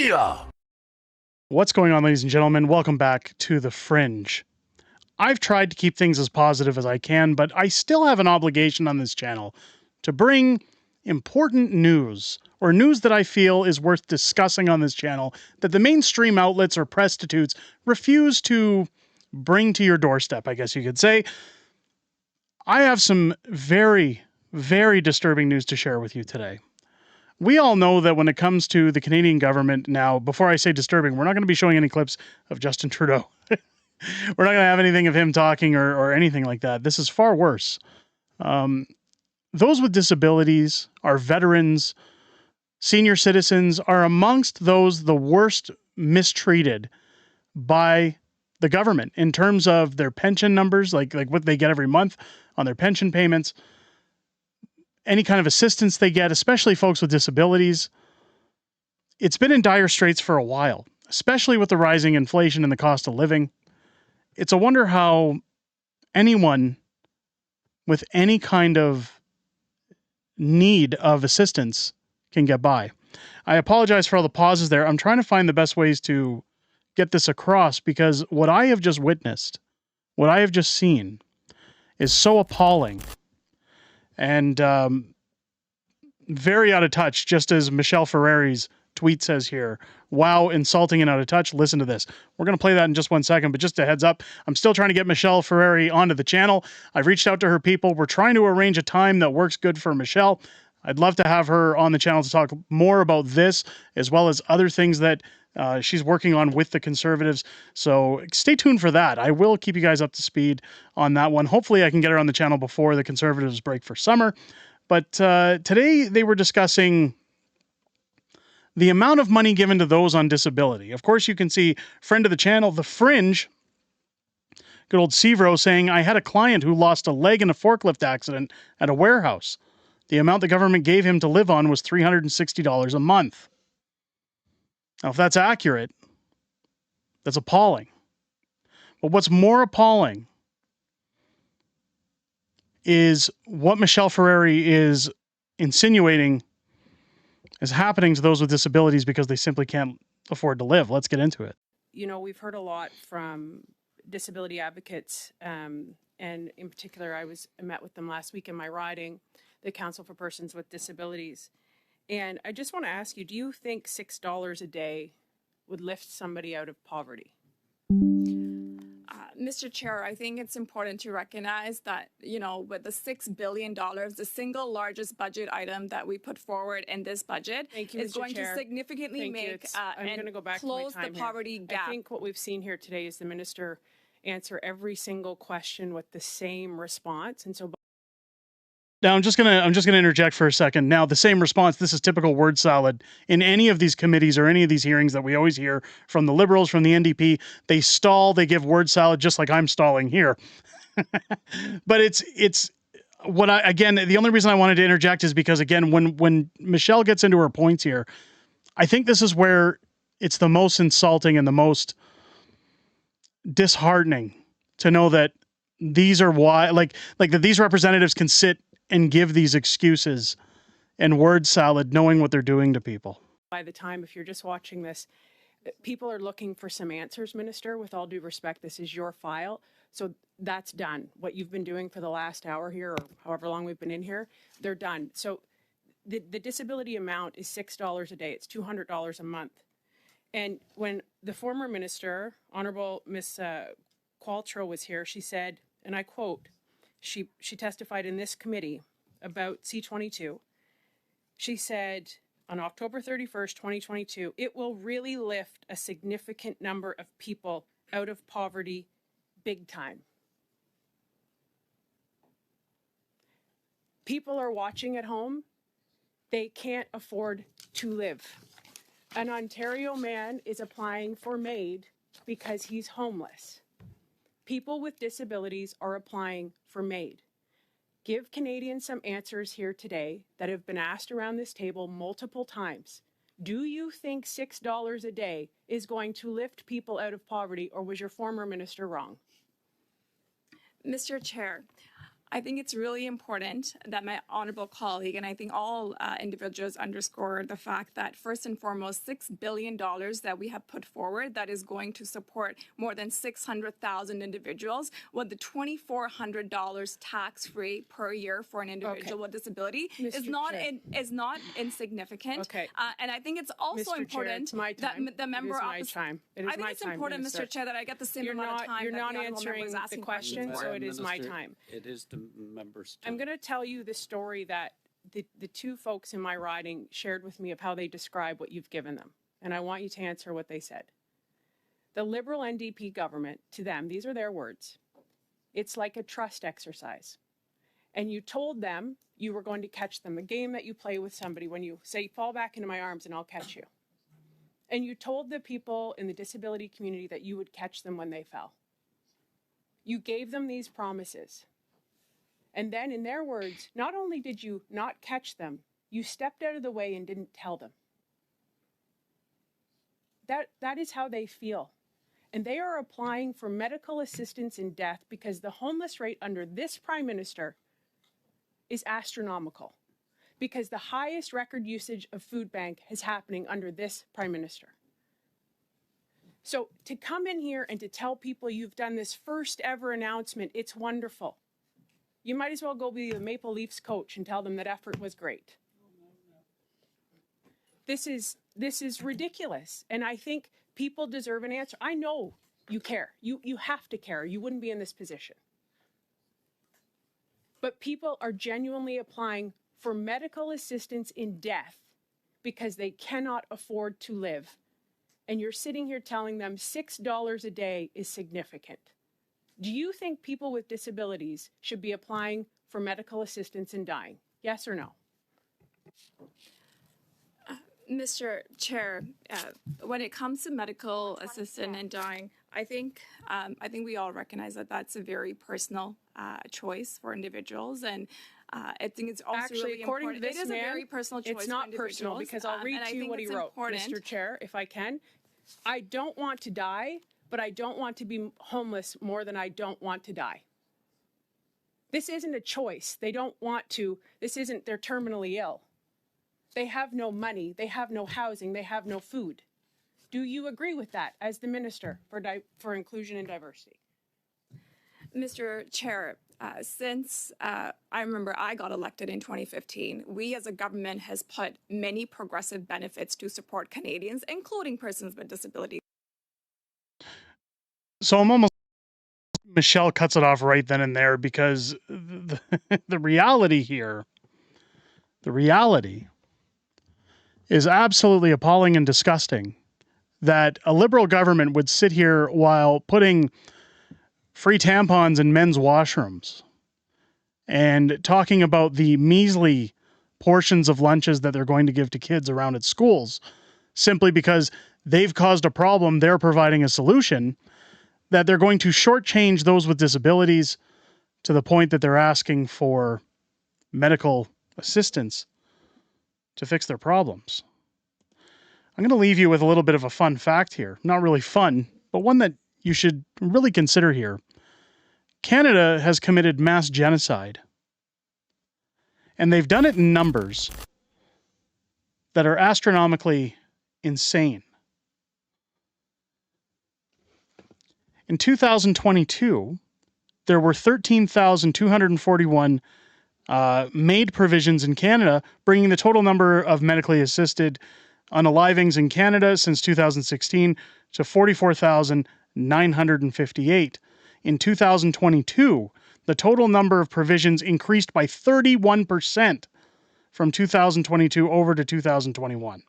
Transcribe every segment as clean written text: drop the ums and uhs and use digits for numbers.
Crystia! What's going on, ladies and gentlemen? Welcome back to The Fringe. I've tried to keep things as positive as I can, but I still have an obligation on this channel to bring important news, or news that I feel is worth discussing on this channel, that the mainstream outlets or prostitutes refuse to bring to your doorstep, I guess you could say. I have some very, very disturbing news to share with you today. We all know that when it comes to the Canadian government now, before I say disturbing, we're not going to be showing any clips of Justin Trudeau. We're not going to have anything of him talking or anything like that. This is far worse. Those with disabilities, our veterans, senior citizens are amongst those the worst mistreated by the government in terms of their pension numbers, like what they get every month on their pension payments, any kind of assistance they get, especially folks with disabilities. It's been in dire straits for a while, especially with the rising inflation and the cost of living. It's a wonder how anyone with any kind of need of assistance can get by. I apologize for all the pauses there. I'm trying to find the best ways to get this across, because what I have just witnessed, what I have just seen, is so appalling and very out of touch, just as Michelle Ferrari's tweet says here. Wow, insulting and out of touch. Listen to this. We're going to play that in just 1 second, but just a heads up, I'm still trying to get Michelle Ferrari onto the channel. I've reached out to her people. We're trying to arrange a time that works good for Michelle. I'd love to have her on the channel to talk more about this, as well as other things that she's working on with the Conservatives. So stay tuned for that. I will keep you guys up to speed on that one. Hopefully I can get her on the channel before the Conservatives break for summer. But today they were discussing the amount of money given to those on disability. Of course, you can see friend of the channel, The Fringe, good old Severo, saying, I had a client who lost a leg in a forklift accident at a warehouse. The amount the government gave him to live on was $360 a month. Now, if that's accurate, that's appalling. But what's more appalling is what Michelle Ferrari is insinuating is happening to those with disabilities because they simply can't afford to live. Let's get into it. You know, we've heard a lot from disability advocates, and in particular, I met with them last week in my riding, the Council for Persons with Disabilities. And I just want to ask you, do you think $6 a day would lift somebody out of poverty? Mr. Chair, I think it's important to recognize that, you know, with the $6 billion, the single largest budget item that we put forward in this budget is going to significantly make and close the poverty gap. I think what we've seen here today is the minister answer every single question with the same response. And so now I'm just gonna interject for a second. Now, the same response, this is typical word salad in any of these committees or any of these hearings that we always hear from the Liberals, from the NDP. They stall, they give word salad, just like I'm stalling here. But it's what again, the only reason I wanted to interject is because, again, when Michelle gets into her points here, I think this is where it's the most insulting and the most disheartening to know that these are why, like that these representatives can sit and give these excuses and word salad knowing what they're doing to people. By the time, if you're just watching this, people are looking for some answers, Minister. With all due respect, this is your file. So that's done. What you've been doing for the last hour here, or however long we've been in here, they're done. So the disability amount is $6 a day. It's $200 a month. And when the former minister, Honorable Miss Qualtrough, was here, she said, and I quote, she testified in this committee about C-22. She said on October 31st, 2022, it will really lift a significant number of people out of poverty big time. People are watching at home. They can't afford to live. An Ontario man is applying for MAID because he's homeless. People with disabilities are applying for MAID. Give Canadians some answers here today that have been asked around this table multiple times. Do you think $6 a day is going to lift people out of poverty, or was your former minister wrong? Mr. Chair, I think it's really important that my honorable colleague, and I think all individuals underscore the fact that first and foremost, $6 billion that we have put forward that is going to support more than 600,000 individuals with the $2,400 tax-free per year for an individual with disability is not insignificant. Okay. And I think it's also Mr. important Chair, that the member of the... I think it's important, Mr. Chair, that I get the same amount of time. You're that not answering the question, so it is my time. It is the members' time. I'm going to tell you the story that the two folks in my riding shared with me of how they describe what you've given them. And I want you to answer what they said. The Liberal NDP government, to them, these are their words, it's like a trust exercise. And you told them you were going to catch them, a game that you play with somebody when you say, fall back into my arms and I'll catch you. And you told the people in the disability community that you would catch them when they fell. You gave them these promises. And then, in their words, not only did you not catch them, you stepped out of the way and didn't tell them. That is how they feel. And they are applying for medical assistance in death because the homeless rate under this Prime Minister is astronomical. Because the highest record usage of food bank is happening under this Prime Minister. So to come in here and to tell people you've done this first ever announcement, it's wonderful. You might as well go be the Maple Leafs coach and tell them that effort was great. This is ridiculous. And I think people deserve an answer. I know you care. You have to care. You wouldn't be in this position. But people are genuinely applying for medical assistance in death because they cannot afford to live. And you're sitting here telling them $6 a day is significant. Do you think people with disabilities should be applying for medical assistance in dying? Yes or no? Mr. Chair, when it comes to medical assistance in dying, I think we all recognize that that's a very personal choice for individuals, and I think it's also actually really according important. to this it is man, a very personal choice. It's not personal because I'll read to you what he wrote, Mr. Chair, if I can. I don't want to die, but I don't want to be homeless more than I don't want to die. This isn't a choice. They don't want to. This isn't, they're terminally ill. They have no money. They have no housing. They have no food. Do you agree with that as the Minister for Inclusion and Diversity? Mr. Chair, since I remember I got elected in 2015, we as a government has put many progressive benefits to support Canadians, including persons with disabilities. So I'm almost... Michelle cuts it off right then and there because the reality here, the reality is absolutely appalling and disgusting that a Liberal government would sit here while putting free tampons in men's washrooms and talking about the measly portions of lunches that they're going to give to kids around at schools simply because they've caused a problem, they're providing a solution, that they're going to shortchange those with disabilities to the point that they're asking for medical assistance to fix their problems. I'm going to leave you with a little bit of a fun fact here. Not really fun, but one that you should really consider here. Canada has committed mass genocide. And they've done it in numbers that are astronomically insane. In 2022, there were 13,241 made provisions in Canada, bringing the total number of medically assisted unalivings in Canada since 2016 to 44,958. In 2022, the total number of provisions increased by 31% from 2022 over to 2021,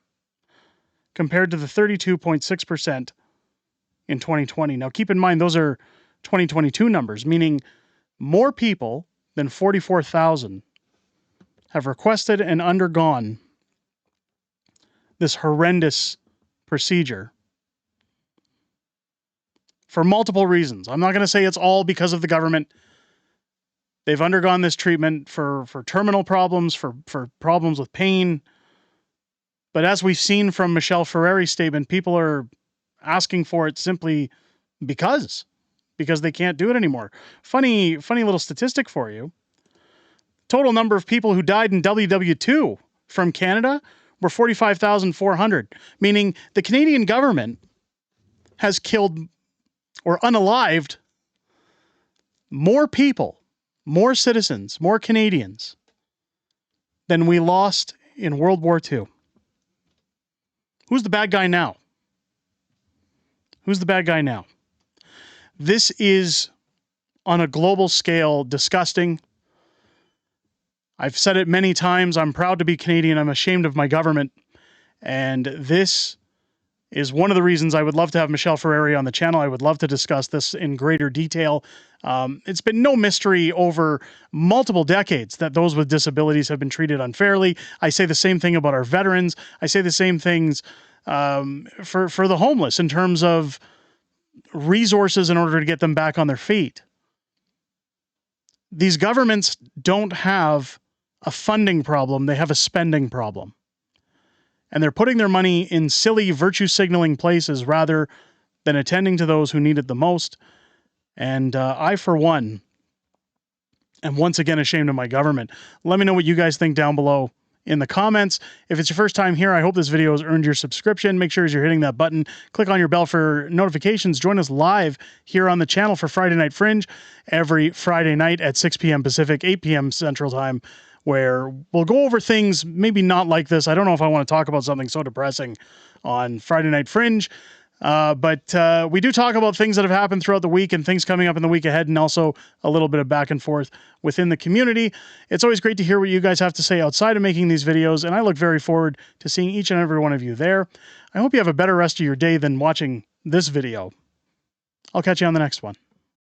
compared to the 32.6% in 2020. Now, keep in mind, those are 2022 numbers, meaning more people than 44,000 have requested and undergone this horrendous procedure for multiple reasons. I'm not going to say it's all because of the government. They've undergone this treatment for terminal problems, for problems with pain. But as we've seen from Michelle Ferrari's statement, people are asking for it simply because they can't do it anymore. Funny little statistic for you. Total number of people who died in WW2 from Canada were 45,400, meaning the Canadian government has killed or unalived more people, more citizens, more Canadians than we lost in World War II. Who's the bad guy now? Who's the bad guy now? This is, on a global scale, disgusting. I've said it many times. I'm proud to be Canadian. I'm ashamed of my government. And this is one of the reasons I would love to have Michelle Ferrari on the channel. I would love to discuss this in greater detail. It's been no mystery over multiple decades that those with disabilities have been treated unfairly. I say the same thing about our veterans. I say the same things for the homeless in terms of resources in order to get them back on their feet. These governments don't have a funding problem. They have a spending problem. And they're putting their money in silly virtue signaling places rather than attending to those who need it the most. And I, for one, am once again ashamed of my government. Let me know what you guys think down below in the comments. If it's your first time here, I hope this video has earned your subscription. Make sure as you're hitting that button, click on your bell for notifications. Join us live here on the channel for Friday Night Fringe every Friday night at 6 p.m. Pacific, 8 p.m. Central Time, where we'll go over things maybe not like this. I don't know if I want to talk about something so depressing on Friday Night Fringe, but we do talk about things that have happened throughout the week and things coming up in the week ahead, and also a little bit of back and forth within the community. It's always great to hear what you guys have to say outside of making these videos, and I look very forward to seeing each and every one of you there. I hope you have a better rest of your day than watching this video. I'll catch you on the next one.